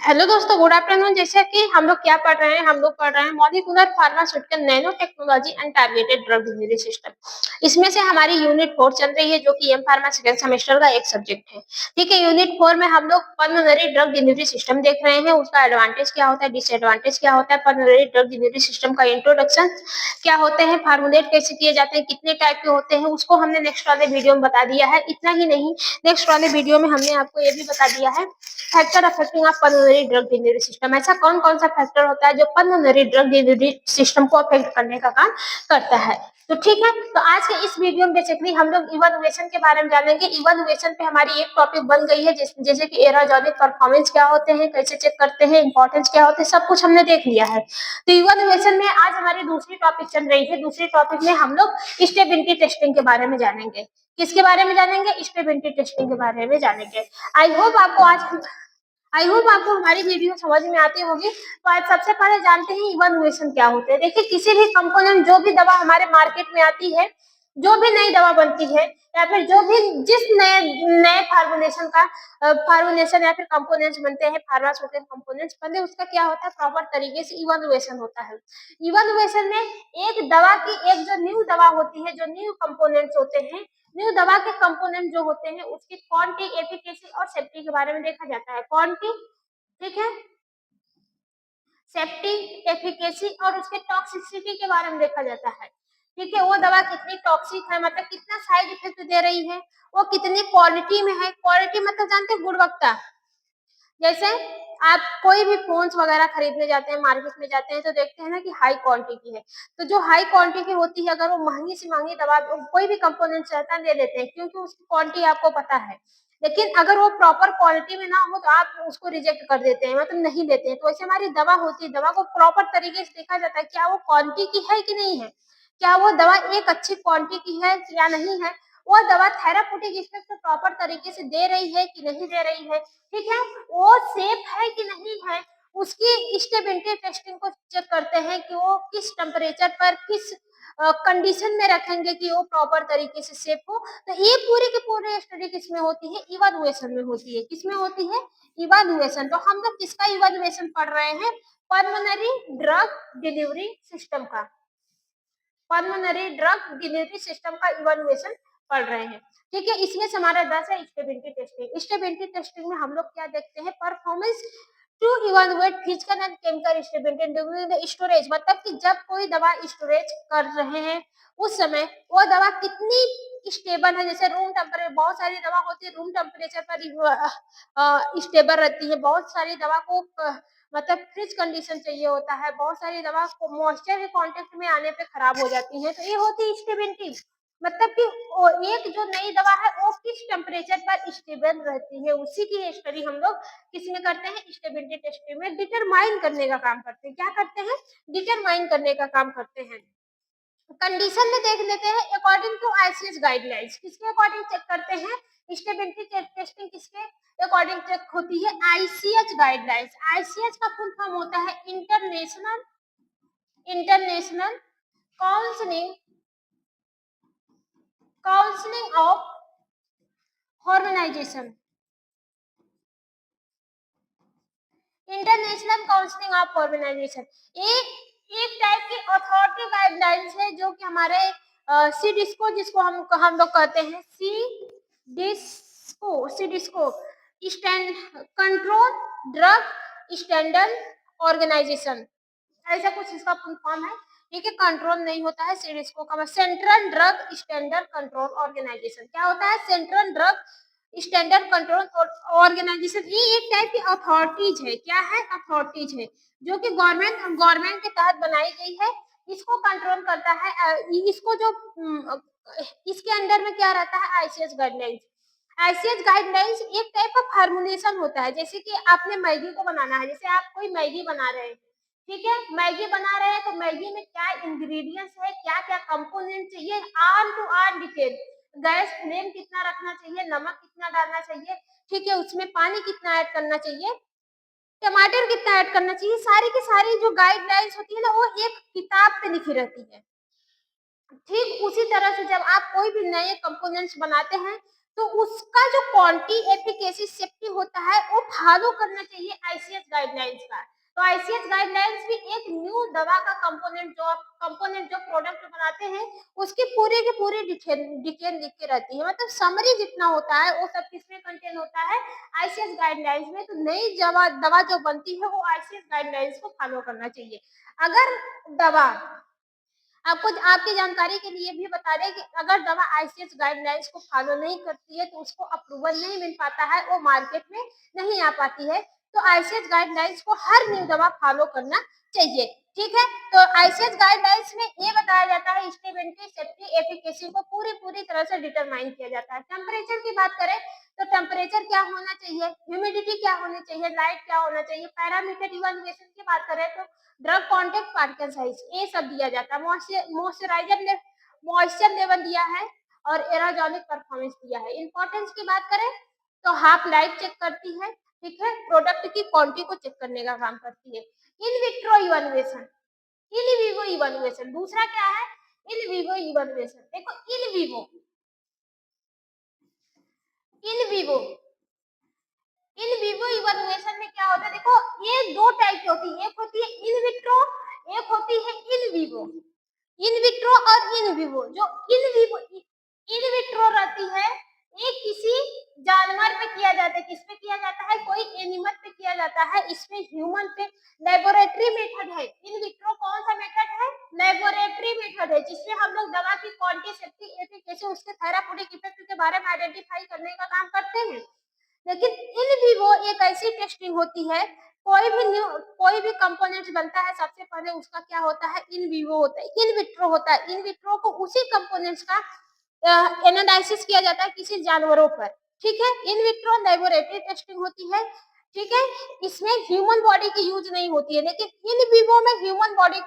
Hello दोस्तों, good afternoon. जैसे कि हम लोग क्या पढ़ रहे हैं, हम लोग पढ़ रहे हैं molecular pharmaceutical nano technology and targeted drug delivery system. इसमें से हमारी यूनिट 4 चल रही है, जो कि एम फार्मा सेकेंड सेमेस्टर का एक सब्जेक्ट है। ठीक है, यूनिट 4 में हम लोग पल्मोनरी ड्रग डिलीवरी सिस्टम देख रहे हैं। उसका एडवांटेज क्या होता है, डिसएडवांटेज क्या होता है, पल्मोनरी ड्रग डिलीवरी सिस्टम का इंट्रोडक्शन क्या होते हैं, फार्मुलेट कैसे किए जाते हैं, कितने टाइप के होते हैं, उसको हमने नेक्स्ट वाले वीडियो में बता दिया है। इतना ही नहीं, नेक्स्ट वाले वीडियो में हमने आपको ये भी बता दिया है factor affecting of pulmonary drug delivery system. ऐसा कौन कौन सा फैक्टर होता है जो पल्मोनरी ड्रग डिलीवरी सिस्टम को अफेक्ट करने का काम करता है। तो ठीक है, तो आज के इस वीडियो में बेसिकली हम लोग इवैल्यूएशन के बारे में जानेंगे। इवैल्यूएशन पे हमारी एक टॉपिक बन गई है, जैसे कि एराजोनिक परफॉर्मेंस क्या होते हैं, कैसे चेक करते हैं, इंपॉर्टेंस क्या होते हैं, सब कुछ हमने देख लिया है। तो इवैल्यूएशन में आज हमारी दूसरी टॉपिक चल रही है। दूसरी टॉपिक में हम लोग स्टेबिलिटी टेस्टिंग के बारे में जानेंगे। किसके बारे में जानेंगे? स्टेबिलिटी टेस्टिंग के बारे में जानेंगे। आई होप आपको हमारी वीडियो समझ में आती होगी। तो आज सबसे पहले जानते हैं इवैल्यूएशन क्या होते हैं। देखिए, किसी भी कंपोनेंट, जो भी दवा हमारे मार्केट में आती है, जो भी नई दवा बनती है, या फिर जो भी जिस नए नए फार्मुलेशन का फार्मुलेशन या फिर कंपोनेंट्स बनते हैं, फार्मास्यूटिकल कंपोनेंट्स, पहले उसका क्या होता है, प्रॉपर तरीके से इवैल्यूएशन होता है। इवैल्यूएशन में एक दवा की, एक जो न्यू दवा होती है, जो न्यू कंपोनेंट्स होते हैं, न्यू दवा के कंपोनेंट जो होते हैं, उसकी क्वांटिटी, एफिकेसी और सेफ्टी के बारे में देखा जाता है। क्वांटिटी, ठीक है, सेफ्टी, एफिकेसी और उसके टॉक्सिसिटी के बारे में देखा जाता है। ठीक है, वो दवा कितनी टॉक्सिक है, मतलब कितना साइड इफेक्ट दे रही है, वो कितनी क्वालिटी में है। क्वालिटी मतलब जानते हैं, गुणवत्ता। जैसे आप कोई भी फोन्स वगैरह खरीदने जाते हैं, मार्केट में जाते हैं, तो देखते हैं ना कि हाई क्वालिटी की है। तो जो हाई क्वालिटी की होती है, अगर वो महंगी से महंगी दवा कोई भी कंपोनेंट रहता है, ले लेते हैं, क्योंकि उसकी क्वालिटी आपको पता है। लेकिन अगर वो प्रॉपर क्वालिटी में ना हो, तो आप उसको रिजेक्ट कर देते हैं, मतलब नहीं लेते हैं। तो ऐसे हमारी दवा होती है, दवा को प्रॉपर तरीके से देखा जाता है, क्या वो क्वालिटी की है कि नहीं है, क्या वो दवा एक अच्छी क्वालिटी की है या नहीं है, वो दवा थेराप्यूटिक इफेक्ट प्रॉपर तरीके से दे रही है कि नहीं दे रही है, ठीक है, वो सेफ है कि नहीं है। उसकी स्टेबिलिटी टेस्टिंग को चेक करते हैं कि वो किस टेम्परेचर पर, किस कंडीशन में रखेंगे कि वो प्रॉपर तरीके से सेफ हो। तो ये पूरी की पूरी स्टडी किसमें होती है? इवैल्यूएशन में होती है। किसमें होती है? इवैल्यूएशन। तो हम लोग किसका इवैल्यूएशन पढ़ रहे हैं? पल्मोनरी ड्रग डिलीवरी सिस्टम का। पल्मोनरी ड्रग डिलीवरी सिस्टम का इवैल्यूएशन पढ़ रहे हैं। ठीक है, इसमें से हमारा 10 है स्टेबिलिटी टेस्टिंग। स्टेबिलिटी टेस्टिंग में हम लोग क्या देखते हैं? Performance to evaluate physical and chemical stability during the storage. मतलब कि जब कोई दवा स्टोरेज कर रहे हैं, उस समय वो दवा कितनी स्टेबल है। जैसे रूम टेम्परेचर, बहुत सारी दवा होती है रूम टेम्परेचर पर स्टेबल रहती है। बहुत सारी दवा को मतलब फ्रिज कंडीशन चाहिए होता है। बहुत सारी दवा को मॉइस्चर के कांटेक्ट में आने पे खराब हो जाती है। तो ये होती है स्टेबिलिटी। मतलब कि एक जो नई दवा है, वो किस टेम्परेचर पर स्टेबल रहती है, उसी की स्टडी हम लोग किसमें करते हैं? स्टेबिलिटी टेस्टिंग में डिटरमाइन करने का काम करते हैं। क्या करते हैं? डिटरमाइन करने का काम करते हैं। कंडीशन में देख लेते हैं, अकॉर्डिंग टू आईसीएच गाइडलाइंस। किसके अकॉर्डिंग चेक करते हैं? स्टेबिलिटी टेस्टिंग किसके अकॉर्डिंग चेक होती है? ICH guidelines. आईसीएच का फुल फॉर्म होता है international international counselling counselling of harmonisation. International counselling of harmonisation एक टाइप की अथॉरिटी गाइडलाइंस है, जो कि हमारे सीडिस्को, जिसको हम लोग कहते हैं CDSCO stand control drug standard organisation, ऐसा कुछ इसका फुल फॉर्म है। ठीक है, कंट्रोल नहीं होता है सीडिस्को का, central drug standard control organization. क्या होता है? Central drug standard control organization. ये एक टाइप की अथॉरिटीज है। क्या है? अथॉरिटीज है, जो कि गवर्नमेंट के तहत बनाई गई है। इसको कंट्रोल करता है। इसको जो इसके अंडर में क्या रहता है? ICH guidelines. आईसीएच गाइडलाइंस एक टाइप का फार्मुलेशन होता है। जैसे कि आपने मैगी को बनाना है, जैसे आप कोई मैगी बना रहे हैं, ठीक है, मैगी बना रहे हैं, तो मैगी में क्या इंग्रेडिएंट्स है, क्या क्या कंपोनेंट चाहिए, all to all detail. Gas flame कितना रखना चाहिए, नमक कितना डालना चाहिए, ठीक है, उसमें पानी कितना ऐड करना चाहिए, टमाटर कितना ऐड करना चाहिए, सारी की सारी जो गाइडलाइंस होती है ना, वो एक किताब पे लिखी रहती है। ठीक उसी तरह से जब आप कोई भी नए कंपोनेंट्स बनाते हैं, तो उसका जो क्वालिटी एफिकेसी सेफ्टी होता है वो फॉलो करना चाहिए आईसीएस गाइडलाइंस का। तो आईसीएस गाइडलाइंस भी एक न्यू दवा का कंपोनेंट जो प्रोडक्ट बनाते हैं उसकी पूरे के पूरे डिटेल लिख के रहती है, मतलब समरी जितना होता है वो सब किसमें कंटेन होता है, आईसीएस गाइडलाइंस में। तो नई दवा जो बनती है वो आईसीएस गाइडलाइंस को फॉलो करना चाहिए। अगर दवा आपको आपकी जानकारी के लिए भी बता दें कि अगर दवा आईसीएस गाइडलाइंस को फॉलो नहीं करती है तो उसको अप्रूवल नहीं मिल पाता है, वो मार्केट में नहीं आ पाती है। तो आईसीएस गाइडलाइंस को हर न्यू दवा फॉलो करना चाहिए। ठीक है, तो आईसीएस गाइडलाइंस में ये बताया जाता है स्टेबिलिटी, सेफ्टी, एफिकेसी को पूरी तरह से डिटरमाइन किया जाता है। टेम्परेचर की बात करें तो टेम्परेचर क्या होना चाहिए, ह्यूमिडिटी क्या होनी चाहिए, लाइट क्या होना चाहिए, पैरामीटर इवैल्यूएशन की बात करें तो ड्रग कॉन्टेक्ट पार्टिकल साइज, ये सब दिया जाता है। मॉइस्चर लेवल दिया है और एरोजोनिक परफॉर्मेंस दिया है। इंपॉर्टेंस की बात करें तो हाफ लाइफ चेक करती है, ठीक है, प्रोडक्ट की क्वांटिटी को चेक करने का काम करती है। In vitro evaluation, in vivo evaluation, दूसरा क्या है, इन विवो इवैल्यूएशन। देखो in vivo in vivo evaluation में क्या होता है, देखो ये दो टाइप की होती है, एक होती है इन विट्रो, एक होती है इन विवो। इन विट्रो और इन विवो, जो इन विट्रो रहती है ये किसी जानवर पे किया जाता है, किस पे किया जाता है, कोई एनिमल पे किया जाता है, इसमें ह्यूमन पे लेबोरेटरी मेथड है। इन विट्रो कौन सा मेथड है, लेबोरेटरी मेथड है, जिसमें हम लोग दवा की क्वांटिटी, सेफ्टी, एफिकेसी, उसके थेराप्यूटिक इफेक्ट के बारे में आइडेंटिफाई करने का काम करते हैं। लेकिन इन विवो एक ऐसी टेस्टिंग होती है, कोई भी कंपोनेंट बनता है सबसे पहले उसका क्या होता है, इन विवो होता है, इन विट्रो होता है। इन विट्रो को उसी कंपोनेंट्स का एनालिसिस किया जाता है किसी जानवरों पर, ठीक है। इन विट्रो लेबोरेटरी टेस्टिंग होती है, ठीक है, इसमें ह्यूमन बॉडी की यूज नहीं होती है। लेकिन इन विवो में ह्यूमन बॉडी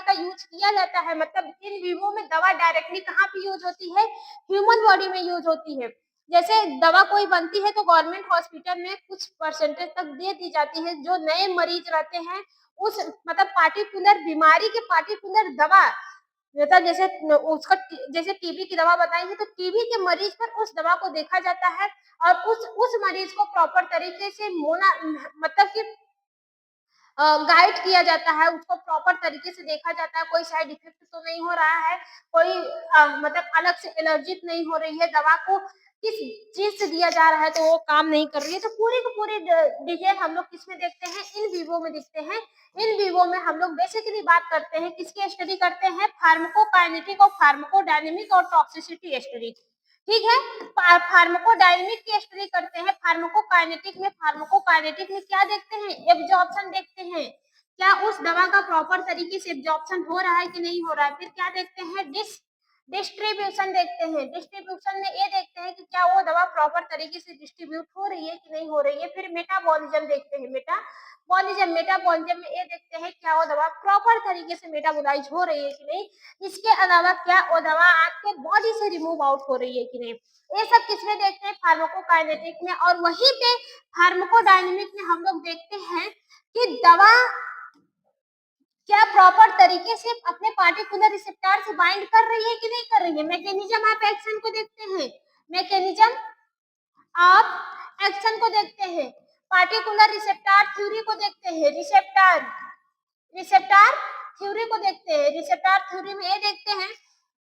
का यूज किया जाता है, मतलब इन विवो में दवा डायरेक्टली कहाँ पे यूज होती है, ह्यूमन बॉडी में यूज होती है। जैसे दवा कोई बनती है तो गवर्नमेंट हॉस्पिटल में कुछ परसेंटेज तक दे दी जाती है, जो नए मरीज रहते हैं उस मतलब पार्टिकुलर बीमारी के पार्टिकुलर दवा, मतलब जैसे टीबी की दवा बताई है तो टीबी के मरीज पर उस दवा को देखा जाता है और उस मरीज को प्रॉपर तरीके से मतलब कि गाइड किया जाता है, उसको प्रॉपर तरीके से देखा जाता है, कोई साइड इफेक्ट तो नहीं हो रहा है, कोई मतलब अलग से एलर्जी नहीं हो रही है, दवा को किस चीज से दिया जा रहा है तो वो काम नहीं कर रही है। तो पूरी की पूरी डिटेल हम लोग किसमें देखते हैं, इन विवो में दिखते हैं। इन विवो में हम लोग बेसिकली बात करते हैं, किसकी स्टडी करते हैं, फार्माकोकाइनेटिक और फार्माकोडायनेमिक और टॉक्सिसिटी स्टडी, ठीक है। फार्माकोडायनेमिक की स्टडी करते हैं, फार्माकोकाइनेटिक में क्या देखते हैं, एब्जॉर्प्शन देखते हैं, क्या उस दवा का प्रॉपर तरीके से एब्जॉर्प्शन हो रहा है कि नहीं हो रहा है। फिर क्या देखते हैं, डिस्ट्रीब्यूशन देखते हैं, डिस्ट्रीब्यूशन में ये देखते हैं कि क्या वो दवा प्रॉपर तरीके से डिस्ट्रीब्यूट हो रही है कि नहीं हो रही है। फिर मेटाबॉलिज्म देखते हैं, मेटाबॉलिज्म में ये देखते हैं क्या वो दवा प्रॉपर तरीके से मेटाबोलाइज हो रही है कि नहीं, इसके अलावा क्या वो दवा आपके बॉडी से रिमूव आउट हो रही है कि नहीं। ये सब किसमें देखते हैं, फार्माकोकाइनेटिक में। और वहीं पे फार्माकोडायनेमिक में हम लोग देखते हैं कि दवा क्या प्रॉपर तरीके से अपने पार्टिकुलर रिसेप्टर से बाइंड कर रही है कि नहीं कर रही है। मैकेनिज्म ऑफ एक्शन को देखते हैं, मैकेनिज्म ऑफ एक्शन को देखते हैं, पार्टिकुलर रिसेप्टर थ्योरी को देखते हैं, रिसेप्टर थ्योरी को देखते हैं। रिसेप्टर थ्योरी में ये देखते हैं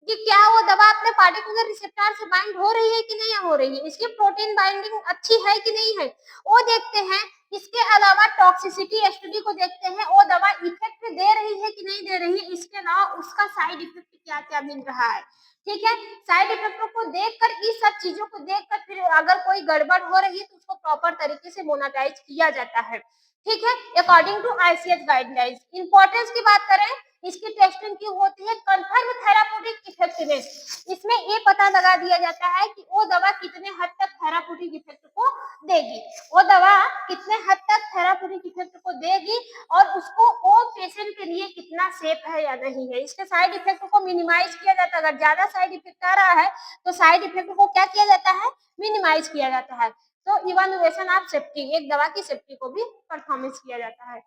कि क्या वो दवा अपने पार्टिकुलर रिसेप्टर से बाइंड हो रही है कि नहीं हो रही है, इसकी प्रोटीन बाइंडिंग अच्छी है कि नहीं है, वो देखते हैं। इसके अलावा टॉक्सिसिटी स्टडी को देखते हैं, वो दवा इफेक्ट दे रही है कि नहीं दे रही है, इसके अलावा उसका साइड इफेक्ट क्या क्या मिल रहा है, ठीक है। साइड इफेक्टों को देखकर, इस सब चीजों को देखकर फिर अगर कोई गड़बड़ हो रही है तो उसको प्रॉपर तरीके से मोनेटाइज किया जाता है, ठीक है, according to ICS guidelines. Importance की बात करें, इसकी टेस्टिंग क्यों होती है, कंफर्म थेराप्यूटिक इफेक्टिवनेस, इसमें ये पता लगा दिया जाता है कि वो दवा कितने हद तक थेराप्यूटिक इफेक्ट को देगी, वो दवा कितने हद तक थेराप्यूटिक इफेक्ट को देगी और उसको वो पेशेंट के लिए कितना सेफ है या नहीं है। इसके साइड इफेक्ट को मिनिमाइज किया जाता है, अगर ज्यादा साइड इफेक्ट आ रहा है तो साइड इफेक्ट को क्या किया जाता है, मिनिमाइज किया जाता है। तो इवैल्यूएशन ऑफ सेफ्टी, एक दवा की सेफ्टी को भी परफॉर्मेंस किया जाता है,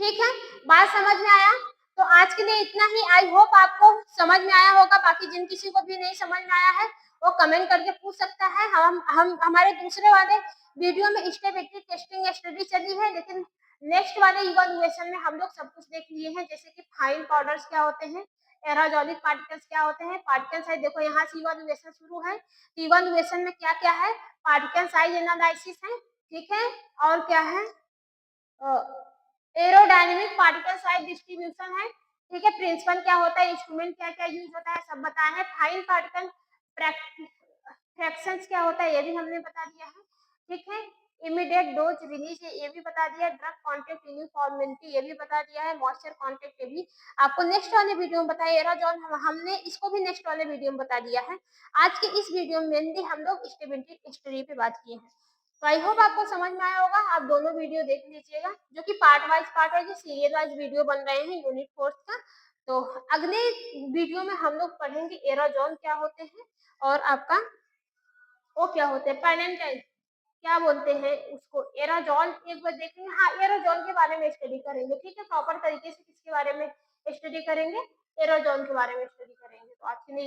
ठीक है। बात समझ में आया, तो आज के लिए इतना ही। आई होप आपको समझ में आया होगा, बाकी जिन किसी को भी नहीं समझ में आया है वो कमेंट करके पूछ सकता है। हम हमारे दूसरे वाले वीडियो में स्टेबिलिटी टेस्टिंग स्टडी चली है, लेकिन नेक्स्ट वाले इवैल्यूएशन में हम लोग सब कुछ देख लिए हैं, जैसे कि फाइन पाउडर्स क्या होते हैं, एराजोलिक पार्टिकल्स क्या होते हैं, पार्टिकल साइज देखो यहाँ से इवैल्यूएशन शुरू है। इवैल्यूएशन में क्या क्या है, पार्टिकल साइज एनालिसिस है, ठीक है, और क्या है, एरोडायनेमिक पार्टिकल साइज डिस्ट्रीब्यूशन है, ठीक है, प्रिंसिपल क्या होता है, इंस्ट्रूमेंट क्या क्या यूज होता है, सब बताया है। फाइन पार्टिकल फ्रैक्शंस क्या होता है ये भी हमने बता दिया है, ठीक है। इमीडिएट डोज रिलीज ये भी बता दिया, ड्रग कॉन्टेक्ट यूनिफॉर्मिलिटी ये भी बता दिया है, मॉइस्चर कॉन्टेक्ट ये भी आपको नेक्स्ट वाले वीडियो में बताया। एराजोल हमने इसको भी नेक्स्ट वाले वीडियो में बता दिया है। आज के इस वीडियो में मेनली हम लोग स्टेबिलिटी स्टडी पे बात किए हैं। तो आई होप आपको समझ में आया होगा। आप दोनों वीडियो देख लीजिएगा, जो कि part wise serial wise video बन रहे हैं यूनिट 4 का। तो अगले वीडियो में हम लोग पढ़ेंगे एराजोल क्या होते हैं और आपका वो क्या होते हैं, पैरेंटाइल क्या बोलते हैं उसको, एराजोल एक बार देखेंगे। हाँ, एराजोल के बारे में स्टडी करेंगे, ठीक है, प्रॉपर तरीके से किसके बारे में स्टडी करेंगे, एराजोल के बारे में स्टडी करेंगे। तो आज के लिए